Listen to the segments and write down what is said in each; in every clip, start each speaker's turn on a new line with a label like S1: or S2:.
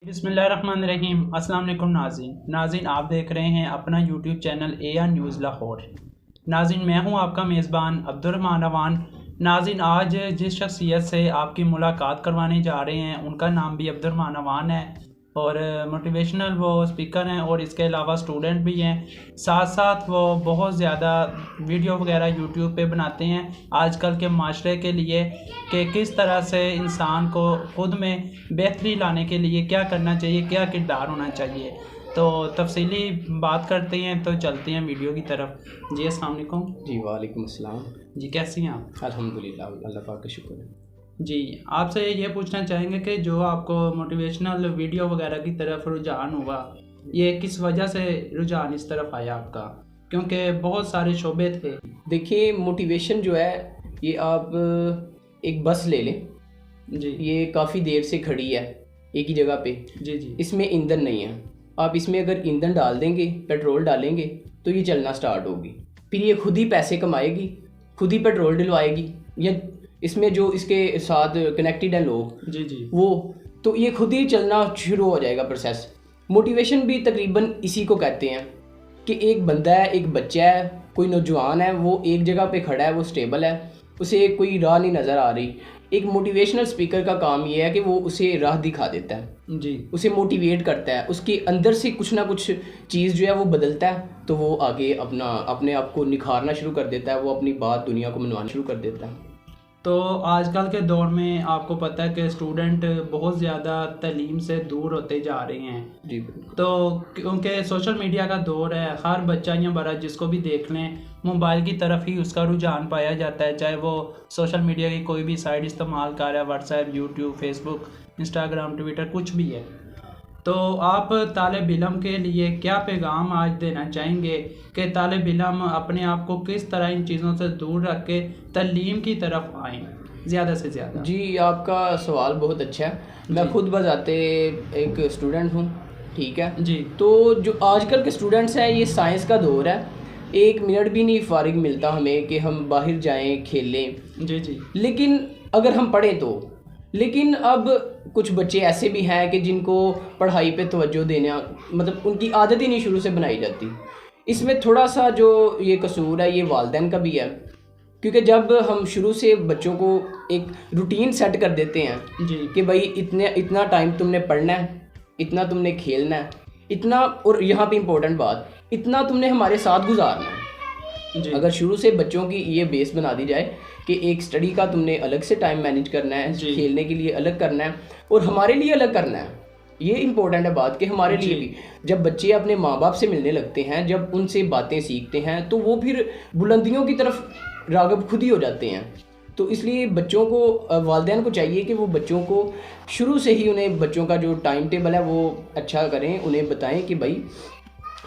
S1: بسم اللہ الرحمن الرحیم۔ السلام علیکم ناظرین آپ دیکھ رہے ہیں اپنا YouTube channel AR news Lahore. ناظرین میں ہوں آپ کا میزبان عبدالرحمن روان۔ ناظرین آج جس شخصیت سے آپ کی ملاقات کروانے جا رہے ہیں ان کا نام بھی عبدالرحمن روان ہے اور موٹیویشنل وہ اسپیکر ہیں اور اس کے علاوہ اسٹوڈنٹ بھی ہیں، ساتھ ساتھ وہ بہت زیادہ ویڈیو وغیرہ یوٹیوب پہ بناتے ہیں آج کل کے معاشرے کے لیے کہ کس طرح سے انسان کو خود میں بہتری لانے کے لیے کیا کرنا چاہیے، کیا کردار ہونا چاہیے۔ تو تفصیلی بات کرتے ہیں، تو چلتے ہیں ویڈیو کی طرف۔ جی السلام علیکم۔
S2: جی وعلیکم السلام۔
S1: جی کیسی ہیں آپ؟
S2: الحمدللہ، اللہ پاک کا شکر ہے۔
S1: جی آپ سے یہ پوچھنا چاہیں گے کہ جو آپ کو موٹیویشنل ویڈیو وغیرہ کی طرف رجحان ہوا، یہ کس وجہ سے رجحان اس طرف آیا آپ کا؟ کیونکہ بہت سارے شعبے تھے۔
S2: دیکھیے موٹیویشن جو ہے یہ آپ ایک بس لے لیں،
S1: جی
S2: یہ کافی دیر سے کھڑی ہے ایک ہی جگہ پہ،
S1: جی جی
S2: اس میں ایندھن نہیں ہے۔ آپ اس میں اگر ایندھن ڈال دیں گے، پیٹرول ڈالیں گے تو یہ چلنا سٹارٹ ہوگی، پھر یہ خود ہی پیسے کمائے گی، خود ہی پیٹرول ڈلوائے گی، یا اس میں جو اس کے ساتھ کنیکٹڈ ہیں لوگ
S1: جی جی
S2: وہ، تو یہ خود ہی چلنا شروع ہو جائے گا پروسیس۔ موٹیویشن بھی تقریباً اسی کو کہتے ہیں کہ ایک بندہ ہے، ایک بچہ ہے، کوئی نوجوان ہے، وہ ایک جگہ پہ کھڑا ہے، وہ سٹیبل ہے، اسے کوئی راہ نہیں نظر آ رہی۔ ایک موٹیویشنل سپیکر کا کام یہ ہے کہ وہ اسے راہ دکھا دیتا ہے،
S1: جی
S2: اسے موٹیویٹ کرتا ہے، اس کے اندر سے کچھ نہ کچھ چیز جو ہے وہ بدلتا ہے، تو وہ آگے اپنے آپ کو نکھارنا شروع کر دیتا ہے، وہ اپنی بات دنیا کو منوانا شروع کر دیتا ہے۔
S1: تو آج کل کے دور میں آپ کو پتہ ہے کہ اسٹوڈنٹ بہت زیادہ تعلیم سے دور ہوتے جا رہے ہیں۔
S2: جی بالکل۔
S1: تو کیونکہ سوشل میڈیا کا دور ہے، ہر بچہ یا بڑا جس کو بھی دیکھ لیں موبائل کی طرف ہی اس کا رجحان پایا جاتا ہے، چاہے وہ سوشل میڈیا کی کوئی بھی سائٹ استعمال کر رہا ہے، واٹس ایپ، یوٹیوب، فیس بک، انسٹاگرام، ٹویٹر، کچھ بھی ہے۔ تو آپ طالب علم کے لیے کیا پیغام آج دینا چاہیں گے کہ طالب علم اپنے آپ کو کس طرح ان چیزوں سے دور رکھ کے تعلیم کی طرف آئیں زیادہ سے زیادہ؟
S2: جی آپ کا سوال بہت اچھا ہے۔ میں خود بذاتے ایک اسٹوڈنٹ ہوں، ٹھیک ہے
S1: جی
S2: تو جو آج کل کے اسٹوڈنٹس ہیں، یہ سائنس کا دور ہے، ایک منٹ بھی نہیں فارغ ملتا ہمیں کہ ہم باہر جائیں کھیلیں،
S1: جی جی
S2: لیکن اگر ہم پڑھیں تو، لیکن اب کچھ بچے ایسے بھی ہیں کہ جن کو پڑھائی پہ توجہ دینا مطلب ان کی عادت ہی نہیں شروع سے بنائی جاتی۔ اس میں تھوڑا سا جو یہ قصور ہے یہ والدین کا بھی ہے، کیونکہ جب ہم شروع سے بچوں کو ایک روٹین سیٹ کر دیتے ہیں
S1: جی
S2: کہ بھائی اتنا ٹائم تم نے پڑھنا ہے، اتنا تم نے کھیلنا ہے، اتنا، اور یہاں پہ امپورٹنٹ بات، اتنا تم نے ہمارے ساتھ گزارنا ہے۔
S1: جی
S2: اگر شروع سے بچوں کی یہ بیس بنا دی جائے کہ ایک اسٹڈی کا تم نے الگ سے ٹائم مینیج کرنا ہے،
S1: جی
S2: کھیلنے کے لیے الگ کرنا ہے اور ہمارے لیے الگ کرنا ہے، یہ امپورٹنٹ ہے بات کہ ہمارے لیے بھی۔ جب بچے اپنے ماں باپ سے ملنے لگتے ہیں، جب ان سے باتیں سیکھتے ہیں، تو وہ پھر بلندیوں کی طرف راغب خود ہی ہو جاتے ہیں۔ تو اس لیے بچوں کو، والدین کو چاہیے کہ وہ بچوں کو شروع سے ہی انہیں بچوں کا جو ٹائم ٹیبل ہے وہ اچھا کریں، انہیں بتائیں کہ بھائی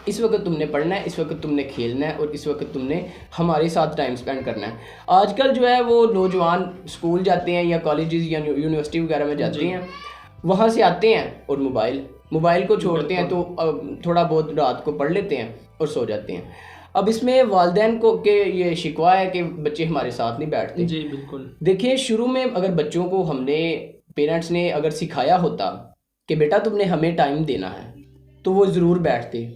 S2: اس وقت تم نے پڑھنا ہے، اس وقت تم نے کھیلنا ہے، اور اس وقت تم نے ہمارے ساتھ ٹائم سپینڈ کرنا ہے۔ آج کل جو ہے وہ نوجوان اسکول جاتے ہیں یا کالجز یا یونیورسٹی وغیرہ میں جاتے ہیں، وہاں سے آتے ہیں اور موبائل کو چھوڑتے ہیں، تو تھوڑا بہت رات کو پڑھ لیتے ہیں اور سو جاتے ہیں۔ اب اس میں والدین کو کہ یہ شکوہ ہے کہ بچے ہمارے ساتھ نہیں بیٹھتے۔
S1: جی بالکل۔
S2: دیکھیں شروع میں اگر بچوں کو ہم نے، پیرنٹس نے اگر سکھایا ہوتا کہ بیٹا تم نے ہمیں ٹائم دینا ہے، تو وہ ضرور بیٹھتے،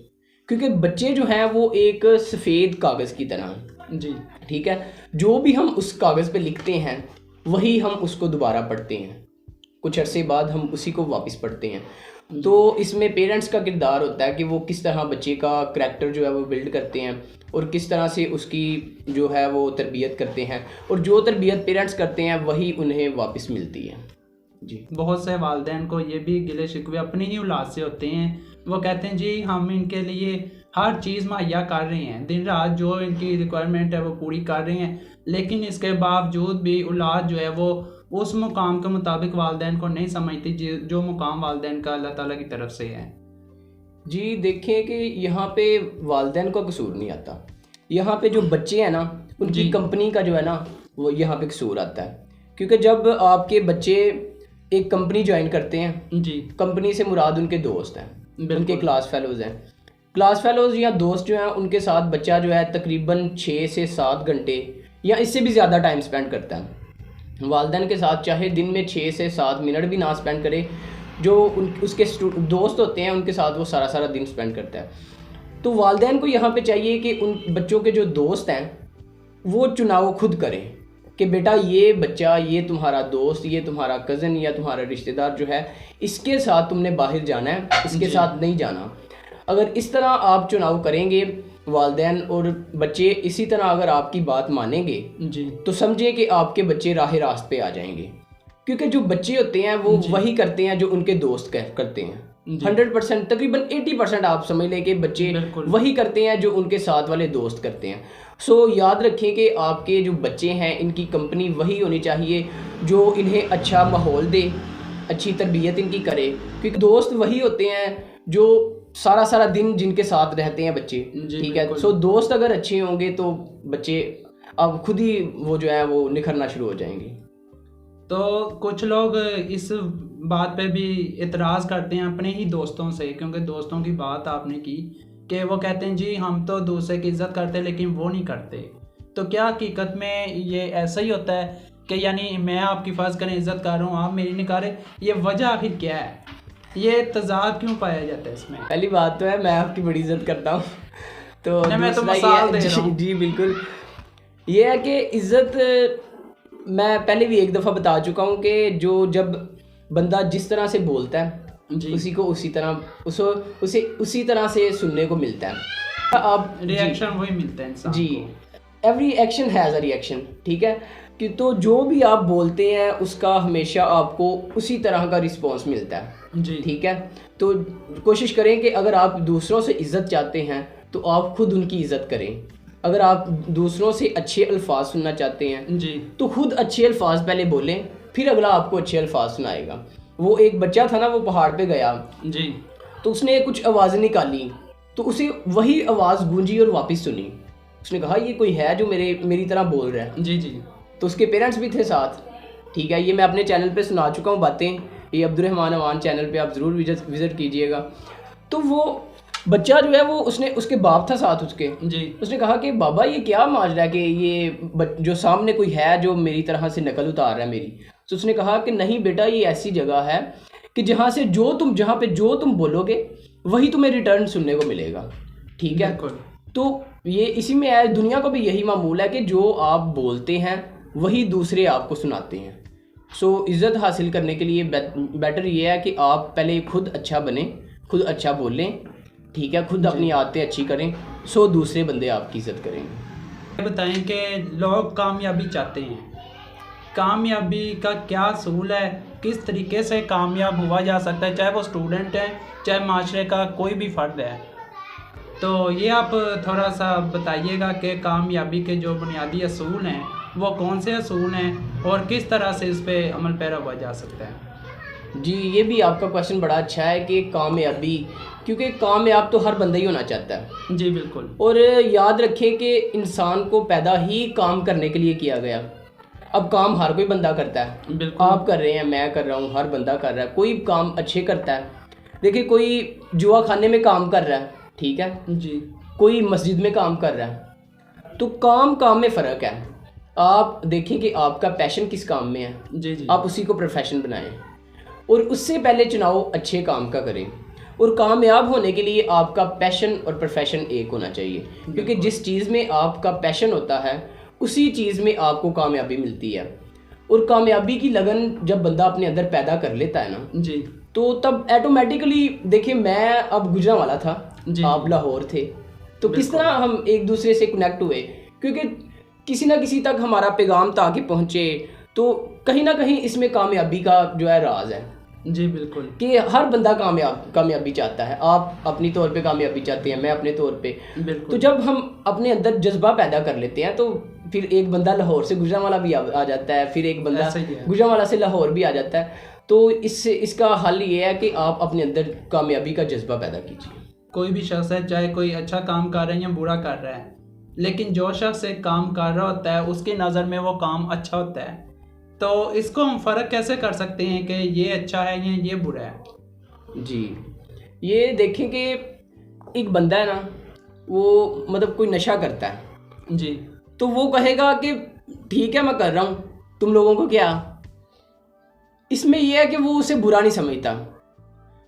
S2: کیونکہ بچے جو ہیں وہ ایک سفید کاغذ کی طرح ہیں،
S1: جی
S2: ٹھیک ہے، جو بھی ہم اس کاغذ پہ لکھتے ہیں وہی ہم اس کو دوبارہ پڑھتے ہیں، کچھ عرصے بعد ہم اسی کو واپس پڑھتے ہیں۔ تو اس میں پیرنٹس کا کردار ہوتا ہے کہ وہ کس طرح بچے کا کریکٹر جو ہے وہ بلڈ کرتے ہیں اور کس طرح سے اس کی جو ہے وہ تربیت کرتے ہیں، اور جو تربیت پیرنٹس کرتے ہیں وہی انہیں واپس ملتی ہے۔ جی
S1: بہت سے والدین کو یہ بھی گلے شکوے اپنی ہی اولاد سے ہوتے ہیں، وہ کہتے ہیں جی ہم ان کے لیے ہر چیز مہیا کر رہے ہیں، دن رات جو ان کی ریکوائرمنٹ ہے وہ پوری کر رہے ہیں، لیکن اس کے باوجود بھی اولاد جو ہے وہ اس مقام کے مطابق والدین کو نہیں سمجھتی جو مقام والدین کا اللہ تعالیٰ کی طرف سے ہے۔
S2: جی دیکھیں کہ یہاں پہ والدین کا قصور نہیں آتا، یہاں پہ جو بچے ہیں نا ان کی کمپنی کا جو ہے نا وہ یہاں پہ قصور آتا ہے، کیونکہ جب آپ کے بچے ایک کمپنی جوائن کرتے ہیں،
S1: جی
S2: کمپنی سے مراد ان کے دوست ہیں، ان کے کلاس فیلوز ہیں، کلاس فیلوز یا دوست جو ہیں ان کے ساتھ بچہ جو ہے تقریباً 6 سے 7 گھنٹے یا اس سے بھی زیادہ ٹائم سپینڈ کرتا ہے۔ والدین کے ساتھ چاہے دن میں 6 سے 7 منٹ بھی نہ سپینڈ کرے، جو اس کے دوست ہوتے ہیں ان کے ساتھ وہ سارا دن اسپینڈ کرتا ہے. تو والدین کو یہاں پہ چاہیے کہ ان بچوں کے جو دوست ہیں وہ چناؤ خود کریں کہ بیٹا یہ بچہ، یہ تمہارا دوست، یہ تمہارا کزن یا تمہارا رشتہ دار جو ہے، اس کے ساتھ تم نے باہر جانا ہے، اس کے ساتھ نہیں جانا. اگر اس طرح آپ چناؤ کریں گے والدین اور بچے، اسی طرح اگر آپ کی بات مانیں گے تو سمجھیں کہ آپ کے بچے راہ راست پہ آ جائیں گے. کیونکہ جو بچے ہوتے ہیں وہ وہی کرتے ہیں جو ان کے دوست کرتے ہیں. 100% تقریباً 80% آپ سمجھ لیں کہ بچے وہی کرتے ہیں جو ان کے ساتھ والے دوست کرتے ہیں. سو یاد رکھیں کہ آپ کے جو بچے ہیں ان کی کمپنی وہی ہونی چاہیے جو انہیں اچھا ماحول دے، اچھی تربیت ان کی کرے. کیونکہ دوست وہی ہوتے ہیں جو سارا دن جن کے ساتھ رہتے ہیں بچے. ٹھیک ہے. سو دوست اگر اچھے ہوں گے تو بچے اب خود ہی وہ جو ہے وہ نکھرنا شروع ہو جائیں گے.
S1: تو کچھ لوگ اس بات پہ بھی اعتراض کرتے ہیں اپنے ہی دوستوں سے، کیونکہ دوستوں کی بات آپ نے کی کہ وہ کہتے ہیں جی ہم تو دوسرے کی عزت کرتے لیکن وہ نہیں کرتے. تو کیا حقیقت میں یہ ایسا ہی ہوتا ہے کہ یعنی میں آپ کی فرض کریں عزت کر رہا ہوں، آپ میری نہیں کر رہے؟ یہ وجہ آخر کیا ہے؟ یہ تضاد کیوں پایا جاتا ہے اس میں؟
S2: پہلی بات تو ہے میں آپ کی بڑی عزت کرتا ہوں، تو
S1: میں تو مثال دے رہا ہوں.
S2: جی بالکل. یہ ہے کہ عزت میں پہلے بھی ایک دفعہ بتا چکا ہوں کہ جب بندہ جس طرح سے بولتا ہے اسی کو اسی طرح سے سننے کو ملتا ہے. آپ
S1: ریئیکشن وہی ملتا ہے انسان.
S2: جی every action has a reaction. ٹھیک ہے. کہ تو جو بھی آپ بولتے ہیں اس کا ہمیشہ آپ کو اسی طرح کا رسپانس ملتا ہے.
S1: جی
S2: ٹھیک ہے. تو کوشش کریں کہ اگر آپ دوسروں سے عزت چاہتے ہیں تو آپ خود ان کی عزت کریں. اگر آپ دوسروں سے اچھے الفاظ سننا چاہتے ہیں
S1: جی
S2: تو خود اچھے الفاظ پہلے بولیں، پھر اگلا آپ کو اچھے الفاظ سنائے گا. وہ ایک بچہ تھا نا، وہ پہاڑ پہ گیا
S1: جی
S2: تو اس نے کچھ آوازیں نکالی تو اسے وہی آواز گونجی اور واپس سنی. اس نے کہا یہ کوئی ہے جو میری طرح بول رہا ہے.
S1: جی جی.
S2: تو اس کے پیرنٹس بھی تھے ساتھ. ٹھیک ہے. یہ میں اپنے چینل پہ سنا چکا ہوں باتیں، یہ عبدالرحمان اوان چینل پہ آپ ضرور وزٹ کیجئے گا. تو وہ بچہ جو ہے وہ اس کے باپ تھا ساتھ اس کے.
S1: جی.
S2: اس نے کہا کہ بابا یہ کیا ماجرا ہے کہ یہ جو سامنے کوئی ہے جو میری طرح سے نقل اتار رہا ہے میری. تو اس نے کہا کہ نہیں بیٹا، یہ ایسی جگہ ہے کہ جہاں پہ جو تم بولو گے وہی تمہیں ریٹرن سننے کو ملے گا. ٹھیک ہے. تو یہ اسی میں ہے، دنیا کو بھی یہی معمول ہے کہ جو آپ بولتے ہیں وہی دوسرے آپ کو سناتے ہیں. سو عزت حاصل کرنے کے لیے بیٹر یہ ہے کہ آپ پہلے خود اچھا بنیں، خود اچھا بولیں. ٹھیک ہے. خود اپنی عادتیں اچھی کریں، سو دوسرے بندے آپ کی عزت کریں.
S1: بتائیں کہ لوگ کامیابی چاہتے ہیں، کامیابی کا کیا اصول ہے؟ کس طریقے سے کامیاب ہوا جا سکتا ہے، چاہے وہ اسٹوڈنٹ ہے چاہے معاشرے کا کوئی بھی فرد ہے؟ تو یہ آپ تھوڑا سا بتائیے گا کہ کامیابی کے جو بنیادی اصول ہیں وہ کون سے اصول ہیں اور کس طرح سے اس پہ عمل پیرا ہوا جا سکتا ہے؟
S2: جی یہ بھی آپ کا کویشچن بڑا اچھا ہے کہ کامیابی، کیونکہ کامیاب تو ہر بندہ ہی ہونا چاہتا ہے.
S1: جی بالکل. اور
S2: یاد رکھیں کہ انسان کو پیدا ہی کام کرنے کے لیے کیا گیا. اب کام ہر کوئی بندہ کرتا ہے.
S1: بالکل.
S2: آپ کر رہے ہیں، میں کر رہا ہوں، ہر بندہ کر رہا ہے. کوئی کام اچھے کرتا ہے. دیکھیں کوئی جوا خانے میں کام کر رہا ہے. ٹھیک ہے.
S1: جی.
S2: کوئی مسجد میں کام کر رہا ہے. تو کام میں فرق ہے. آپ دیکھیں کہ آپ کا پیشن کس کام میں ہے.
S1: جی جی.
S2: آپ اسی کو پروفیشن بنائیں اور اس سے پہلے چناؤ اچھے کام کا کریں. اور کامیاب ہونے کے لیے آپ کا پیشن اور پروفیشن ایک ہونا چاہیے، کیونکہ جس چیز میں آپ کا پیشن ہوتا ہے اسی چیز میں آپ کو کامیابی ملتی ہے. اور کامیابی کی لگن جب بندہ اپنے اندر پیدا کر لیتا ہے نا،
S1: جی،
S2: تو تب ایٹومیٹکلی دیکھیں میں اب گجرانوالہ تھا، آپ لاہور تھے، تو کس طرح ہم ایک دوسرے سے کنیکٹ ہوئے؟ کیونکہ کسی نہ کسی تک ہمارا پیغام تاکہ پہنچے. تو کہیں نہ کہیں اس میں کامیابی کا جو ہے راز ہے.
S1: جی بالکل.
S2: کہ ہر بندہ کامیابی چاہتا ہے. آپ اپنی طور پہ کامیابی چاہتے ہیں، میں اپنے طور پہ.
S1: بالکل.
S2: تو جب ہم اپنے اندر جذبہ پیدا کر لیتے ہیں تو پھر ایک بندہ لاہور سے گجرانوالہ بھی آ جاتا ہے، پھر ایک بندہ گجرانوالہ سے لاہور بھی آ جاتا ہے. تو اس کا حل یہ ہے کہ آپ اپنے اندر کامیابی کا جذبہ پیدا کیجیے.
S1: کوئی بھی شخص ہے، چاہے کوئی اچھا کام کر رہا ہے یا برا کر رہا ہے، لیکن جو شخص ایک کام کر رہا ہوتا ہے اس کی نظر میں وہ کام اچھا ہوتا ہے. تو اس کو ہم فرق کیسے کر سکتے ہیں کہ یہ اچھا ہے یا یہ برا ہے؟
S2: جی یہ دیکھیں کہ ایک بندہ ہے نا، وہ مطلب کوئی نشہ کرتا ہے.
S1: جی.
S2: تو وہ کہے گا کہ ٹھیک ہے میں کر رہا ہوں، تم لوگوں کو کیا. اس میں یہ ہے کہ وہ اسے برا نہیں سمجھتا.